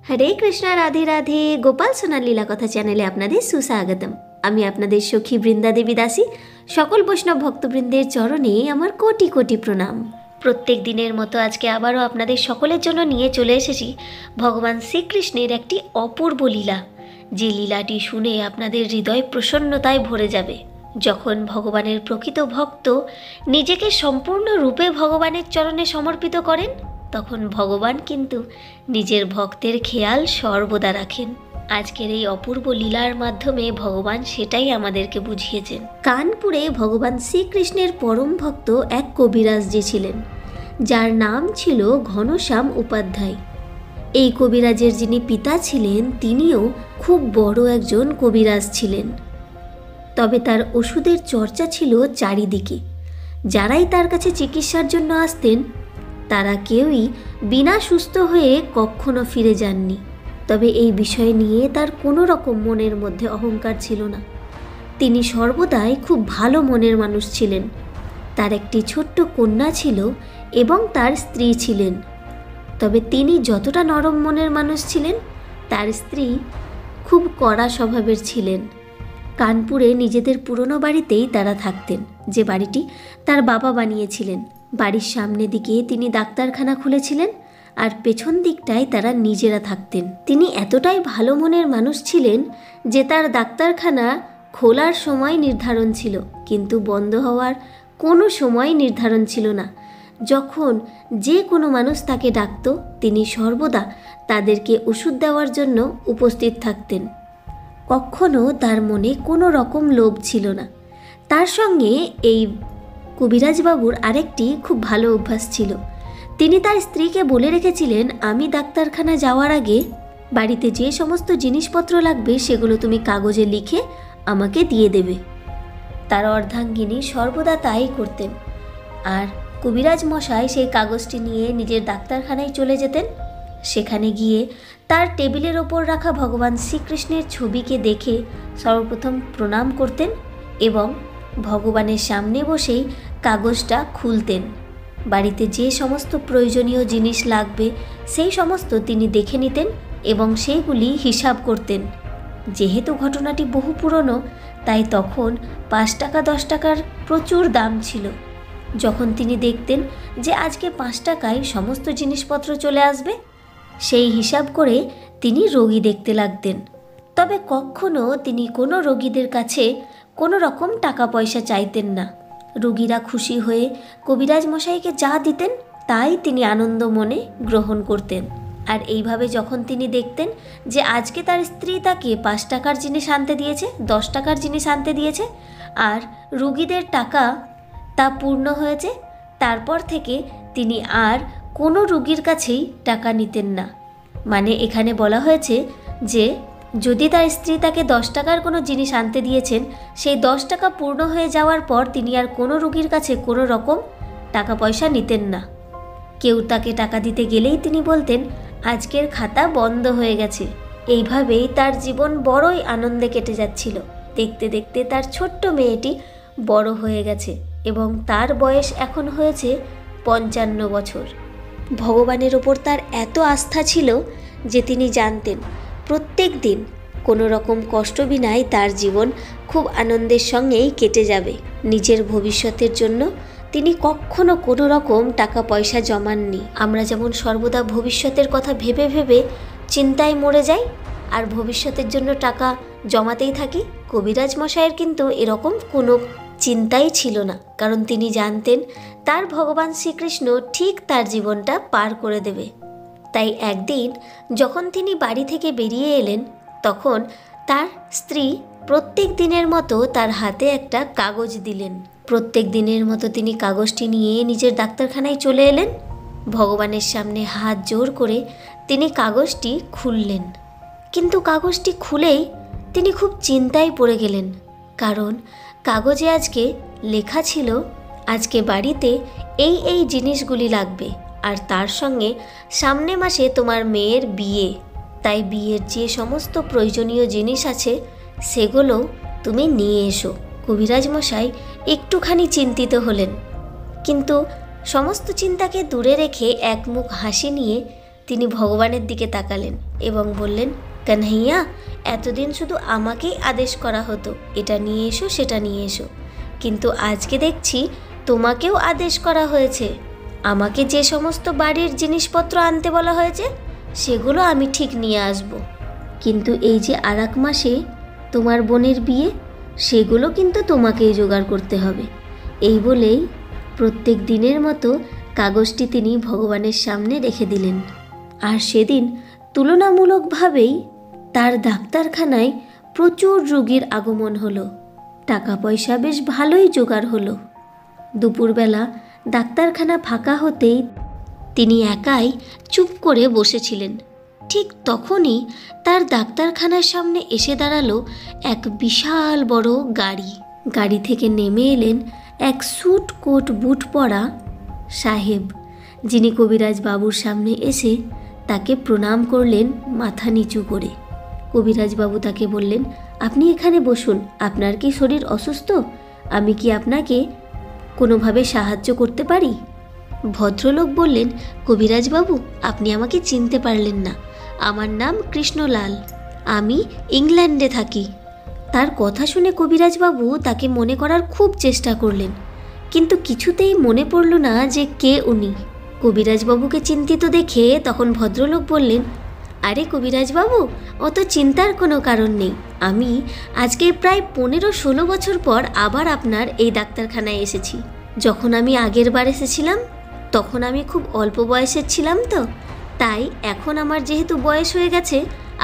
হরে কৃষ্ণা, রাধে রাধে। গোপাল সোনার লীলা কথা চ্যানেলে আপনাদের সুস্বাগতম। আমি আপনাদের সখী বৃন্দা দেবী দাসী। সকল বৈষ্ণব ভক্তবৃন্দের চরণে আমার কোটি কোটি প্রণাম। প্রত্যেক দিনের মতো আজকে আবারও আপনাদের সকলের জন্য নিয়ে চলে এসেছি ভগবান শ্রীকৃষ্ণের একটি অপূর্ব লীলা, যে লীলাটি শুনে আপনাদের হৃদয় প্রসন্নতায় ভরে যাবে। যখন ভগবানের প্রকৃত ভক্ত নিজেকে সম্পূর্ণ রূপে ভগবানের চরণে সমর্পিত করেন, তখন ভগবান কিন্তু নিজের ভক্তের খেয়াল সর্বদা রাখেন। আজকের এই অপূর্ব লীলার মাধ্যমে ভগবান সেটাই আমাদেরকে বুঝিয়েছেন। কানপুরে ভগবান শ্রীকৃষ্ণের পরম ভক্ত এক কবিরাজ যে ছিলেন, যার নাম ছিল ঘনশ্যাম উপাধ্যায়। এই কবিরাজের যিনি পিতা ছিলেন, তিনিও খুব বড় একজন কবিরাজ ছিলেন। তবে তার ওষুধের চর্চা ছিল চারিদিকে। যারাই তার কাছে চিকিৎসার জন্য আসতেন, তারা কেউই বিনা সুস্থ হয়ে কখনো ফিরে যাননি। তবে এই বিষয় নিয়ে তার কোনো রকম মনের মধ্যে অহংকার ছিল না। তিনি সর্বদাই খুব ভালো মনের মানুষ ছিলেন। তার একটি ছোট্ট কন্যা ছিল এবং তার স্ত্রী ছিলেন। তবে তিনি যতটা নরম মনের মানুষ ছিলেন, তার স্ত্রী খুব কড়া স্বভাবের ছিলেন। কানপুরে নিজেদের পুরনো বাড়িতেই তারা থাকতেন, যে বাড়িটি তার বাবা বানিয়েছিলেন। বাড়ির সামনে দিকে তিনি ডাক্তারখানা খুলেছিলেন, আর পেছন দিকটায় তারা নিজেরা থাকতেন। তিনি এতটাই ভালো মনের মানুষ ছিলেন যে তার ডাক্তারখানা খোলার সময় নির্ধারণ ছিল, কিন্তু বন্ধ হওয়ার কোনো সময় নির্ধারণ ছিল না। যখন যে কোনো মানুষ তাকে ডাকত, তিনি সর্বদা তাদেরকে ওষুধ দেওয়ার জন্য উপস্থিত থাকতেন। কখনো তার মনে কোনো রকম লোভ ছিল না। তার সঙ্গে এই কবিরাজবাবুর আরেকটি খুব ভালো অভ্যাস ছিল। তিনি তার স্ত্রীকে বলে রেখেছিলেন, আমি ডাক্তারখানা যাওয়ার আগে বাড়িতে যে সমস্ত জিনিসপত্র লাগবে সেগুলো তুমি কাগজে লিখে আমাকে দিয়ে দেবে। তার অর্ধাঙ্গিনী সর্বদা তাই করতেন, আর কবিরাজ মশাই সেই কাগজটি নিয়ে নিজের ডাক্তারখানায় চলে যেতেন। সেখানে গিয়ে তার টেবিলের ওপর রাখা ভগবান শ্রীকৃষ্ণের ছবিকে দেখে সর্বপ্রথম প্রণাম করতেন এবং ভগবানের সামনে বসেই কাগজটা খুলতেন। বাড়িতে যে সমস্ত প্রয়োজনীয় জিনিস লাগবে সেই সমস্ত তিনি দেখে নিতেন এবং সেইগুলি হিসাব করতেন। যেহেতু ঘটনাটি বহু পুরনো, তাই তখন 5 টাকা 10 টাকার প্রচুর দাম ছিল। যখন তিনি দেখতেন যে আজকে 5 টাকায় সমস্ত জিনিসপত্র চলে আসবে, সেই হিসাব করে তিনি রোগী দেখতে লাগতেন। তবে কখনো তিনি কোনো রোগীদের কাছে কোনো রকম টাকা পয়সা চাইতেন না। রোগীরা খুশি হয়ে কবিরাজ মশাইকে যা দিতেন তাই তিনি আনন্দ মনে গ্রহণ করতেন। আর এইভাবে যখন তিনি দেখতেন যে আজকে তার স্ত্রী তাকে 5 টাকার জিনিস আনতে দিয়েছে, 10 টাকার জিনিস আনতে দিয়েছে, আর রোগীদের টাকা তা পূর্ণ হয়েছে, তারপর থেকে তিনি আর কোনো রোগীর কাছেই টাকা নিতেন না। মানে এখানে বলা হয়েছে যে যদি তার স্ত্রী তাকে 10 টাকার কোনো জিনিস আনতে দিয়েছেন, সেই 10 টাকা পূর্ণ হয়ে যাওয়ার পর তিনি আর কোনো রোগীর কাছে কোনো রকম টাকা পয়সা নিতেন না। কেউ তাকে টাকা দিতে গেলেই তিনি বলতেন, আজকের খাতা বন্ধ হয়ে গেছে। এইভাবেই তার জীবন বড়ই আনন্দে কেটে যাচ্ছিল। দেখতে দেখতে তার ছোট্ট মেয়েটি বড় হয়ে গেছে এবং তার বয়স এখন হয়েছে 55 বছর। ভগবানের ওপর তার এত আস্থা ছিল যে তিনি জানতেন প্রত্যেক দিন কোনো রকম কষ্ট বিনাই তার জীবন খুব আনন্দের সঙ্গেই কেটে যাবে। নিজের ভবিষ্যতের জন্য তিনি কখনো কোনো রকম টাকা পয়সা জমাননি। আমরা যেমন সর্বদা ভবিষ্যতের কথা ভেবে ভেবে চিন্তায় মরে যাই আর ভবিষ্যতের জন্য টাকা জমাতেই থাকি, কবিরাজ মশাইয়ের কিন্তু এরকম কোনো চিন্তাই ছিল না। কারণ তিনি জানতেন তার ভগবান শ্রীকৃষ্ণ ঠিক তার জীবনটা পার করে দেবে। তাই একদিন যখন তিনি বাড়ি থেকে বেরিয়ে এলেন, তখন তার স্ত্রী প্রত্যেক দিনের মতো তার হাতে একটা কাগজ দিলেন। প্রত্যেক দিনের মতো তিনি কাগজটি নিয়ে নিজের ডাক্তারখানায় চলে এলেন। ভগবানের সামনে হাত জোর করে তিনি কাগজটি খুললেন। কিন্তু কাগজটি খুলেই তিনি খুব চিন্তায় পড়ে গেলেন, কারণ কাগজে আজকে লেখা ছিল আজকে বাড়িতে এই এই জিনিসগুলি লাগবে, আর তার সঙ্গে সামনে মাসে তোমার মেয়ের বিয়ে। তাই বিয়ের যে সমস্ত প্রয়োজনীয় জিনিস আছে সেগুলো তুমি নিয়ে এসো। কবিরাজ মশাই একটুখানি চিন্তিত হলেন, কিন্তু সমস্ত চিন্তাকে দূরে রেখে এক মুখ হাসি নিয়ে তিনি ভগবানের দিকে তাকালেন এবং বললেন, কানহাইয়া, এতদিন শুধু আমাকেই আদেশ করা হতো, এটা নিয়ে এসো সেটা নিয়ে এসো, কিন্তু আজকে দেখছি তোমাকেও আদেশ করা হয়েছে। আমাকে যে সমস্ত বাড়ির জিনিসপত্র আনতে বলা হয়েছে সেগুলো আমি ঠিক নিয়ে আসব, কিন্তু এই যে আর এক মাসে তোমার বোনের বিয়ে, সেগুলো কিন্তু তোমাকেই জোগাড় করতে হবে। এই বলেই প্রত্যেক দিনের মতো কাগজটি তিনি ভগবানের সামনে রেখে দিলেন। আর সেদিন তুলনামূলকভাবেই তার ডাক্তারখানায় প্রচুর রোগীর আগমন হলো। টাকা পয়সা বেশ ভালোই জোগাড় হলো। দুপুরবেলা ডাক্তারখানা ফাঁকা হতেই তিনি একাই চুপ করে বসেছিলেন। ঠিক তখনই তার ডাক্তারখানার সামনে এসে দাঁড়ালো এক বিশাল বড় গাড়ি। গাড়ি থেকে নেমে এলেন এক স্যুট কোট বুট পরা সাহেব, যিনি কবিরাজ বাবুর সামনে এসে তাকে প্রণাম করলেন মাথা নিচু করে। কবিরাজবাবু তাকে বললেন, আপনি এখানে বসুন, আপনার কি শরীর অসুস্থ? আমি কি আপনাকে কোনোভাবে সাহায্য করতে পারি? ভদ্রলোক বললেন, কবিরাজবাবু, আপনি আমাকে চিনতে পারলেন না, আমার নাম কৃষ্ণলাল, আমি ইংল্যান্ডে থাকি। তার কথা শুনে কবিরাজবাবু তাকে মনে করার খুব চেষ্টা করলেন, কিন্তু কিছুতেই মনে পড়ল না যে কে উনি। কবিরাজবাবুকে চিন্তিত দেখে তখন ভদ্রলোক বললেন, আরে কবিরাজবাবু, অত চিন্তার কোনো কারণ নেই। আমি আজকে প্রায় 15-16 বছর পর আবার আপনার এই ডাক্তারখানায় এসেছি। যখন আমি আগের বার এসেছিলাম তখন আমি খুব অল্প বয়সের ছিলাম, তো তাই এখন আমার যেহেতু বয়স হয়ে গেছে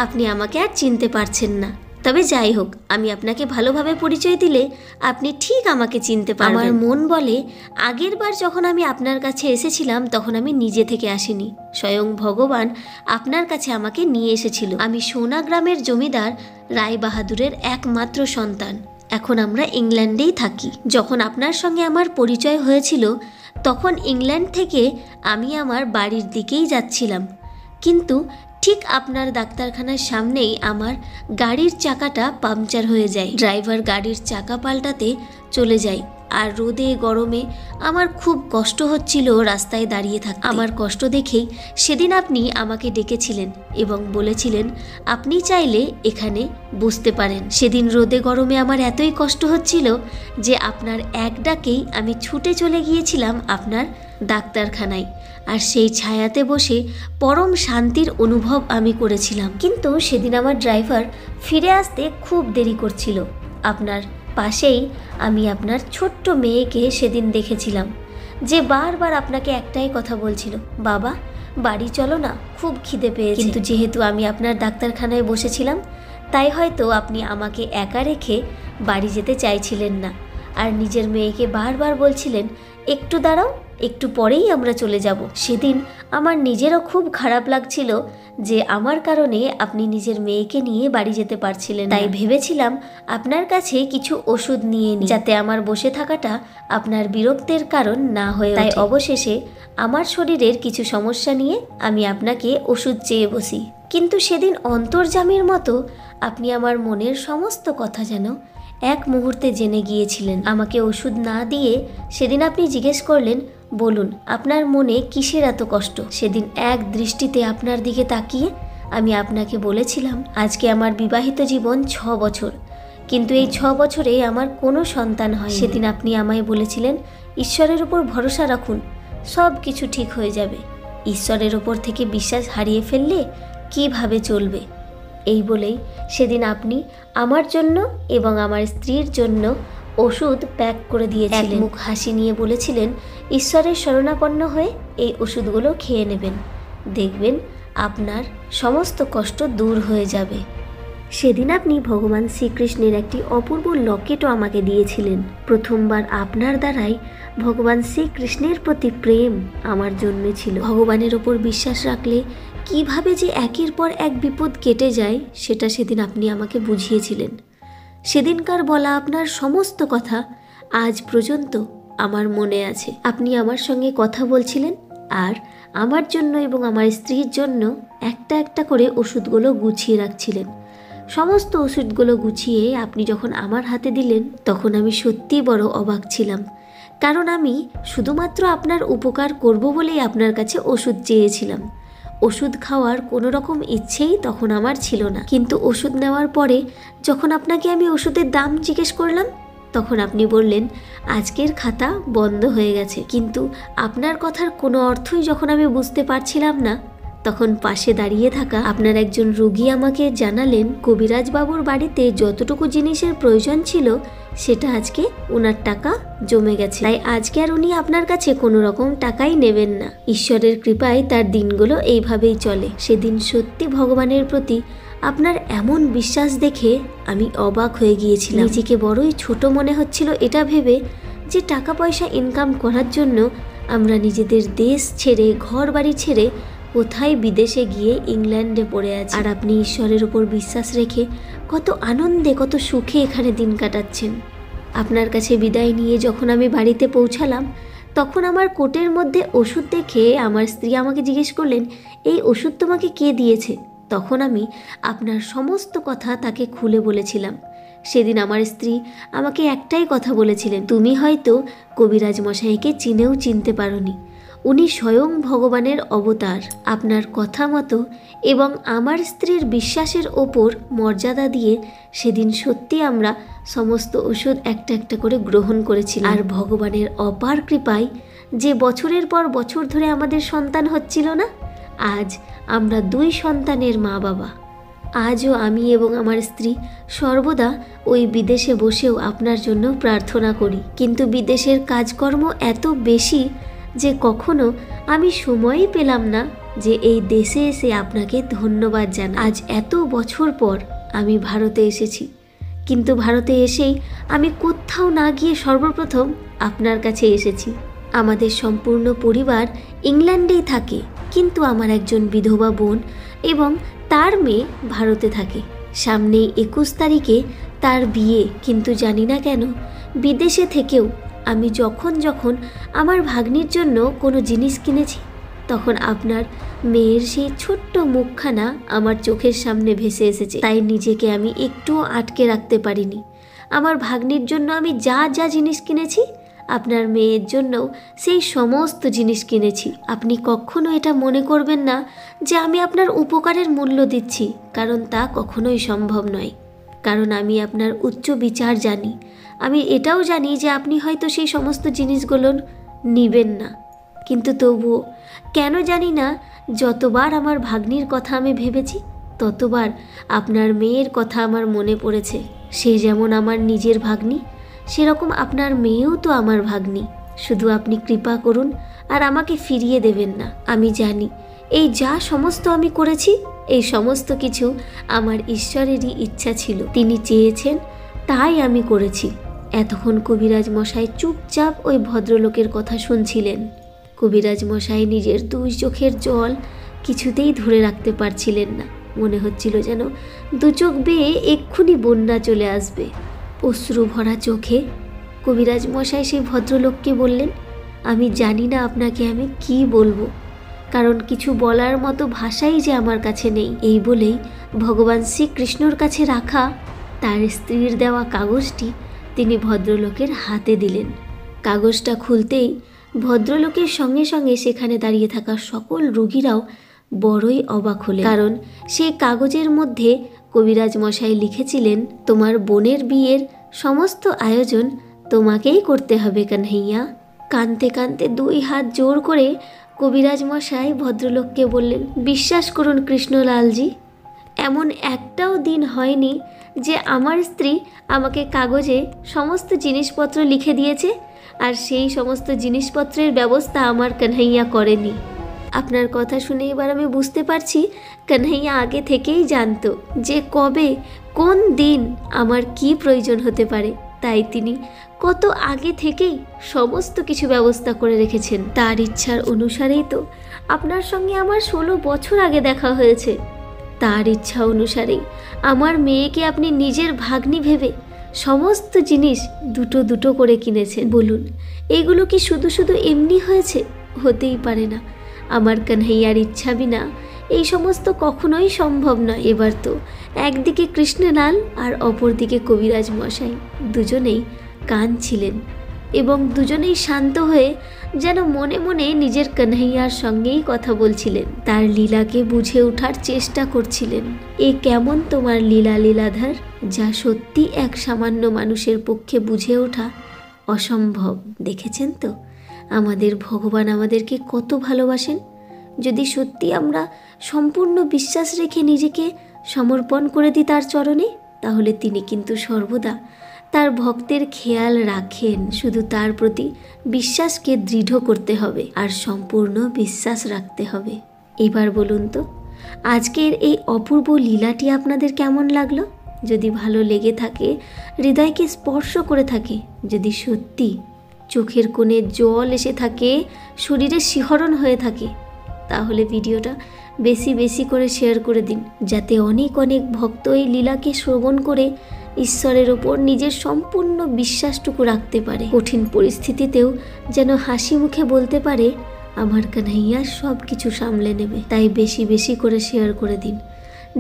আপনি আমাকে আর চিনতে পারছেন না। তবে যাই হোক, আমি আপনাকে ভালোভাবে পরিচয় দিলে আপনি ঠিক আমাকে চিনতে পারবেন। আমার মন বলে আগের বার যখন আমি আপনার কাছে এসেছিলাম তখন আমি নিজে থেকে আসিনি, স্বয়ং ভগবান আপনার কাছে আমাকে নিয়ে এসেছিল। আমি সোনা গ্রামের জমিদার রায় বাহাদুরের একমাত্র সন্তান। এখন আমরা ইংল্যান্ডেই থাকি। যখন আপনার সঙ্গে আমার পরিচয় হয়েছিল তখন ইংল্যান্ড থেকে আমি আমার বাড়ির দিকেই যাচ্ছিলাম, কিন্তু ঠিক আপনার ডাক্তারখানার সামনেই আমার গাড়ির চাকাটা পাংচার হয়ে যায়। ড্রাইভার গাড়ির চাকা পাল্টাতে চলে যায়, আর রোদে গরমে আমার খুব কষ্ট হচ্ছিল রাস্তায় দাঁড়িয়ে থাকতে। আমার কষ্ট দেখেই সেদিন আপনি আমাকে ডেকেছিলেন এবং বলেছিলেন আপনি চাইলে এখানে বসতে পারেন। সেদিন রোদে গরমে আমার এতই কষ্ট হচ্ছিল যে আপনার এক ডাকেই আমি ছুটে চলে গিয়েছিলাম আপনার ডাক্তারখানায়, আর সেই ছায়াতে বসে পরম শান্তির অনুভব আমি করেছিলাম। কিন্তু সেদিন আমার ড্রাইভার ফিরে আসতে খুব দেরি করছিল। আপনার পাশেই আমি আপনার ছোট্ট মেয়েকে সেদিন দেখেছিলাম, যে বারবার আপনাকে একটাই কথা বলছিল, বাবা বাড়ি চলো না, খুব খিদে পেয়েছে। কিন্তু যেহেতু আমি আপনার ডাক্তারখানায় বসেছিলাম তাই হয়তো আপনি আমাকে একা রেখে বাড়ি যেতে চাইছিলেন না, আর নিজের মেয়েকে বারবার বলছিলেন একটু দাঁড়াও, একটু পরেই আমরা চলে যাব। সেদিন আমার নিজেরও খুব খারাপ লাগছিল যে আমার কারণে আপনি নিজের মেয়েকে নিয়ে বাড়ি যেতে পারছিলেন। তাই ভেবেছিলাম আপনার কাছে কিছু ওষুধ নিয়ে নিই, যাতে আমার বসে থাকাটা আপনার বিরক্তের কারণ না হয়ে ওঠে। তাই অবশেষে আমার শরীরের কিছু সমস্যা নিয়ে আমি আপনাকে ওষুধ চেয়ে বসি। কিন্তু সেদিন অন্তর্যামীর মতো আপনি আমার মনের সমস্ত কথা যেন এক মুহূর্তে জেনে গিয়েছিলেন। আমাকে ওষুধ না দিয়ে সেদিন আপনি জিজ্ঞেস করলেন, বলুন আপনার মনে কিসের এত কষ্ট। সেদিন এক দৃষ্টিতে আপনার দিকে তাকিয়ে আমি আপনাকে বলেছিলাম আজকে আমার বিবাহিত জীবন 6 বছর, কিন্তু এই 6 বছরে আমার কোনো সন্তান হয়। সেদিন আপনি আমায় বলেছিলেন ঈশ্বরের উপর ভরসা রাখুন, সব কিছু ঠিক হয়ে যাবে। ঈশ্বরের ওপর থেকে বিশ্বাস হারিয়ে ফেললে কিভাবে চলবে। এই বলেই সেদিন আপনি আমার জন্য এবং আমার স্ত্রীর জন্য ওষুধ প্যাক করে দিয়েছিলেন। মুখ হাসি নিয়ে বলেছিলেন ঈশ্বরের শরণাপন্ন হয়ে এই ওষুধগুলো খেয়ে নেবেন, দেখবেন আপনার সমস্ত কষ্ট দূর হয়ে যাবে। সেদিন আপনি ভগবান শ্রীকৃষ্ণের একটি অপূর্ব লকেটও আমাকে দিয়েছিলেন। প্রথমবার আপনার দ্বারাই ভগবান শ্রীকৃষ্ণের প্রতি প্রেম আমার জন্মেছিল। ভগবানের ওপর বিশ্বাস রাখলে কিভাবে যে একের পর এক বিপদ কেটে যায় সেটা সেদিন আপনি আমাকে বুঝিয়েছিলেন। সেদিনকার বলা আপনার সমস্ত কথা আজ পর্যন্ত আমার মনে আছে। আপনি আমার সঙ্গে কথা বলছিলেন আর আমার জন্য এবং আমার স্ত্রীর জন্য একটা একটা করে ওষুধগুলো গুছিয়ে রাখছিলেন। সমস্ত ওষুধগুলো গুছিয়ে আপনি যখন আমার হাতে দিলেন তখন আমি সত্যি বড় অবাক ছিলাম, কারণ আমি শুধুমাত্র আপনার উপকার করব বলেই আপনার কাছে ওষুধ চেয়েছিলাম। ওষুধ খাওয়ার কোনো রকম ইচ্ছেই তখন আমার ছিল না, কিন্তু ওষুধ নেওয়ার পরে যখন আপনাকে আমি ওষুধের দাম জিজ্ঞেস করলাম, তখন আপনি বললেন আজকের খাতা বন্ধ হয়ে গেছে। কিন্তু আপনার কথার কোনো অর্থই যখন আমি বুঝতে পারছিলাম না, তখন পাশে দাঁড়িয়ে থাকা আপনার একজন রোগী আমাকে জানালেন কবিরাজ বাবুর বাড়িতে যতটুকু জিনিসের প্রয়োজন ছিল সেটা আজকে ওনার টাকা জমে গেছে, তাই আজকে আর উনি আপনার কাছে কোনো রকম টাকাই নেবেন না। ঈশ্বরের কৃপায় তার দিনগুলো এইভাবেই চলে। সেদিন সত্যি ভগবানের প্রতি আপনার এমন বিশ্বাস দেখে আমি অবাক হয়ে গিয়েছিলাম। নিজেকে বড়ই ছোট মনে হচ্ছিল এটা ভেবে যে টাকা পয়সা ইনকাম করার জন্য আমরা নিজেদের দেশ ছেড়ে, ঘর বাড়ি ছেড়ে কোথায় বিদেশে গিয়ে ইংল্যান্ডে পড়ে আছি, আর আপনি ঈশ্বরের উপর বিশ্বাস রেখে কত আনন্দে, কত সুখে এখানে দিন কাটাচ্ছেন। আপনার কাছে বিদায় নিয়ে যখন আমি বাড়িতে পৌঁছালাম, তখন আমার কোটের মধ্যে ওষুধ দেখে আমার স্ত্রী আমাকে জিজ্ঞেস করলেন, এই ওষুধ তোমাকে কে দিয়েছে? তখন আমি আপনার সমস্ত কথা তাকে খুলে বলেছিলাম। সেদিন আমার স্ত্রী আমাকে একটাই কথা বলেছিলেন, তুমি হয়তো কবিরাজ মশাইকে চিনেও চিনতে পারোনি, উনি স্বয়ং ভগবানের অবতার। আপনার কথা মতো এবং আমার স্ত্রীর বিশ্বাসের ওপর মর্যাদা দিয়ে সেদিন সত্যি আমরা সমস্ত ওষুধ একটা একটা করে গ্রহণ করেছিলাম। আর ভগবানের অপার কৃপায় যে বছরের পর বছর ধরে আমাদের সন্তান হচ্ছিল না, আজ আমরা 2 সন্তানের মা বাবা। আজও আমি এবং আমার স্ত্রী সর্বদা ওই বিদেশে বসেও আপনার জন্য প্রার্থনা করি, কিন্তু বিদেশের কাজকর্ম এত বেশি যে কখনো আমি সময়ই পেলাম না যে এই দেশে এসে আপনাকে ধন্যবাদ জানাই। আজ এত বছর পর আমি ভারতে এসেছি, কিন্তু ভারতে এসেই আমি কোথাও না গিয়ে সর্বপ্রথম আপনার কাছে এসেছি। আমাদের সম্পূর্ণ পরিবার ইংল্যান্ডেই থাকে, কিন্তু আমার একজন বিধবা বোন এবং তার মেয়ে ভারতে থাকে। সামনেই 21 তারিখে তার বিয়ে, কিন্তু জানি না কেন বিদেশে থেকেও আমি যখন আমার ভাগ্নির জন্য কোনো জিনিস কিনেছি, তখন আপনার মেয়ের সেই ছোট্ট মুখখানা আমার চোখের সামনে ভেসে এসেছে। তাই নিজেকে আমি একটুও আটকে রাখতে পারিনি। আমার ভাগ্নির জন্য আমি যা যা জিনিস কিনেছি, আপনার মেয়ের জন্যও সেই সমস্ত জিনিস কিনেছি। আপনি কখনো এটা মনে করবেন না যে আমি আপনার উপকারের মূল্য দিচ্ছি, কারণ তা কখনোই সম্ভব নয়। কারণ আমি আপনার উচ্চ বিচার জানি। আমি এটাও জানি যে আপনি হয়তো সেই সমস্ত জিনিসগুলো নিবেন না, কিন্তু তবুও কেন জানি না যতবার আমার ভাগ্নির কথা আমি ভেবেছি, ততবার আপনার মেয়ের কথা আমার মনে পড়েছে। সে যেমন আমার নিজের ভাগ্নি, সেরকম আপনার মেয়েও তো আমার ভাগ্নি। শুধু আপনি কৃপা করুন আর আমাকে ফিরিয়ে দেবেন না। আমি জানি এই যা সমস্ত আমি করেছি, এই সমস্ত কিছু আমার ঈশ্বরেরই ইচ্ছা ছিল, তিনি চেয়েছেন তাই আমি করেছি। এতক্ষণ কবিরাজ মশাই চুপচাপ ওই ভদ্রলোকের কথা শুনছিলেন। কবিরাজ মশাই নিজের 2 চোখের জল কিছুতেই ধরে রাখতে পারছিলেন না। মনে হচ্ছিল যেন 2 চোখ বেয়ে এক্ষুনি বন্যা চলে আসবে। অশ্রু ভরা চোখে কবিরাজ মশাই সেই ভদ্রলোককে বললেন, আমি জানি না আপনাকে আমি কি বলবো, কারণ কিছু বলার মতো ভাষাই যে আমার কাছে নেই। এই বলেই ভগবান শ্রীকৃষ্ণর কাছে রাখা তার স্ত্রীর দেওয়া কাগজটি তিনি ভদ্রলোকের হাতে দিলেন। কাগজটা খুলতেই ভদ্রলোকের সঙ্গে সঙ্গে সেখানে দাঁড়িয়ে থাকা সকল রোগীরাও বড়ই অবাক হলেন, কারণ সেই কাগজের মধ্যে কবিরাজ মশাই লিখেছিলেন, তোমার বোনের বিয়ের সমস্ত আয়োজন তোমাকেই করতে হবে কানহাইয়া। কাঁদতে কাঁদতে 2 হাত জোর করে কবিরাজ মশাই ভদ্রলোককে বললেন, বিশ্বাস করুন কৃষ্ণলালজি, এমন একটাও দিন হয়নি যে আমার স্ত্রী আমাকে কাগজে সমস্ত জিনিসপত্র লিখে দিয়েছে আর সেই সমস্ত জিনিসপত্রের ব্যবস্থা আমার কানহাইয়া করেনি। আপনার কথা শুনে এবার আমি বুঝতে পারছি কানহাইয়া আগে থেকেই জানতো যে কবে কোন দিন আমার কি প্রয়োজন হতে পারে, তাই তিনি কত আগে থেকেই সমস্ত কিছু ব্যবস্থা করে রেখেছেন। তার ইচ্ছার অনুসারেই তো আপনার সঙ্গে আমার 16 বছর আগে দেখা হয়েছে। তার ইচ্ছা অনুসারেই আমার মেয়েকে আপনি নিজের ভাগ্নি ভেবে সমস্ত জিনিস 2 করে কিনেছেন। বলুন, এইগুলো কি শুধু শুধু এমনি হয়েছে? হতেই পারে না। আমার কানহাইয়ার ইচ্ছা বিনা এই সমস্ত কখনোই সম্ভব নয়। এবার তো একদিকে কৃষ্ণলাল আর অপরদিকে কবিরাজ মশাই দুজনেই কাঁদছিলেন। এবং দুজনেই শান্ত হয়ে যেন মনে মনে নিজের কানহাইয়ার সঙ্গেই কথা বলছিলেন, তার লীলাকে বুঝে ওঠার চেষ্টা করছিলেন। এ কেমন তোমার লীলা লীলাধর, যা সত্যি এক সামান্য মানুষের পক্ষে বুঝে ওঠা অসম্ভব। দেখেছেন তো আমাদের ভগবান আমাদেরকে কত ভালোবাসেন। যদি সত্যি আমরা সম্পূর্ণ বিশ্বাস রেখে নিজেকে সমর্পণ করে দিই তার চরণে, তাহলে তিনি কিন্তু সর্বদা তার ভক্তের খেয়াল রাখেন। শুধু তার প্রতি বিশ্বাসকে দৃঢ় করতে হবে আর সম্পূর্ণ বিশ্বাস রাখতে হবে। এবার বলুন তো আজকের এই অপূর্ব লীলাটি আপনাদের কেমন লাগলো? যদি ভালো লেগে থাকে, হৃদয়কে স্পর্শ করে থাকে, যদি সত্যি চোখের কোণে জল এসে থাকে, শরীরে শিহরণ হয়ে থাকে, তাহলে ভিডিওটা বেশি বেশি করে শেয়ার করে দিন, যাতে অনেক অনেক ভক্ত এই লীলাকে শ্রবণ করে ঈশ্বরের ওপর নিজের সম্পূর্ণ বিশ্বাসটুকু রাখতে পারে। কঠিন পরিস্থিতিতেও যেন হাসি মুখে বলতে পারে, আমার কানহাইয়া সব কিছু সামলে নেবে। তাই বেশি বেশি করে শেয়ার করে দিন,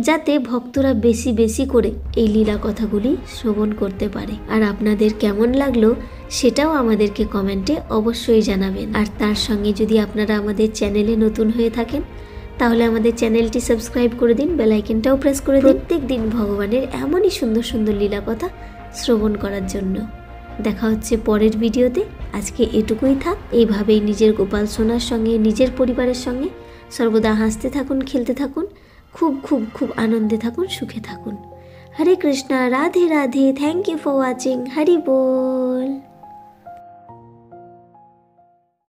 যাতে ভক্তরা বেশি বেশি করে এই লীলা কথাগুলি শ্রবণ করতে পারে। আর আপনাদের কেমন লাগলো সেটাও আমাদেরকে কমেন্টে অবশ্যই জানাবেন। আর তার সঙ্গে যদি আপনারা আমাদের চ্যানেলে নতুন হয়ে থাকেন, তাহলে আমাদের চ্যানেলটি সাবস্ক্রাইব করে দিন, বেল আইকনটাও প্রেস করে দিন প্রত্যেক দিন ভগবানের এমনই সুন্দর সুন্দর লীলা কথা শ্রবণ করার জন্য। দেখা হচ্ছে পরের ভিডিওতে। আজকে এটুকুই থাক। এইভাবেই নিজের গোপাল সোনার সঙ্গে, নিজের পরিবারের সঙ্গে সর্বদা হাসতে থাকুন, খেলতে থাকুন, খুব খুব খুব আনন্দে থাকুন, সুখে থাকুন। Hare Krishna, Radhe Radhe. Thank you for watching. Hari ball.